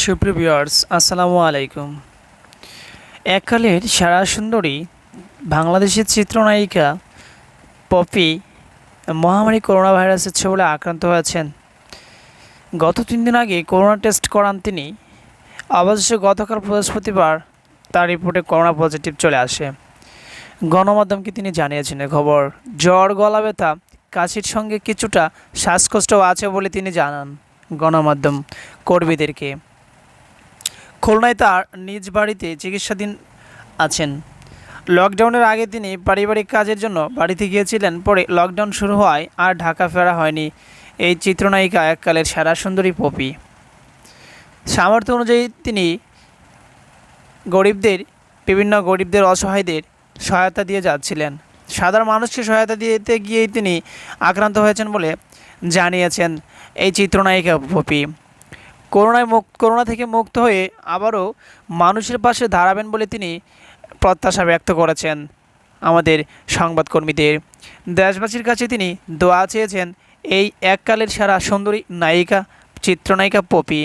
সুপ্রিয় ভিউয়ার্স আসসালামু আলাইকুম। এককালের সেরা সুন্দরী বাংলাদেশের চিত্রনায়িকা পপি মহামারী করোনা ভাইরাসের ছবলে আক্রান্ত হয়েছেন। গত 3 দিন আগে করোনা টেস্ট করান তিনি। অবশ্য গতকাল বৃহস্পতিবার তার রিপোর্টে করোনা পজিটিভ চলে আসে। গণমাধ্যমকে তিনি জানিয়েছেন খবর। জ্বর, গলা ব্যথা, কাশির সঙ্গে কিছুটা শ্বাসকষ্টও আছে বলে তিনি জানান গণমাধ্যম কর্মীদেরকে। খুলনায় তার নিজ বাড়িতে চিকিৎসাধীন আছেন। লকডাউনের আগে তিনি পারিবারিক কাজের জন্য বাড়িতে গিয়েছিলেন। পরে লকডাউন শুরু হওয়ায় আর ঢাকা ফেরা হয়নি এই চিত্রনায়িকা এককালের সেরা সুন্দরী পপি। সামর্থ্য অনুযায়ী তিনি বিভিন্ন গরিবদের অসহায়দের সহায়তা দিয়ে যাচ্ছিলেন। সাধারণ মানুষকে সহায়তা দিতে গিয়েই তিনি আক্রান্ত হয়েছেন বলে জানিয়েছেন এই চিত্রনায়িকা পপি। করোনা থেকে মুক্ত হয়ে আবারও মানুষের পাশে দাঁড়াবেন বলে তিনি প্রত্যাশা ব্যক্ত করেছেন আমাদের সংবাদকর্মীদের। দেশবাসীর কাছে তিনি দোয়া চেয়েছেন এই এককালের সেরা সুন্দরী চিত্রনায়িকা পপি।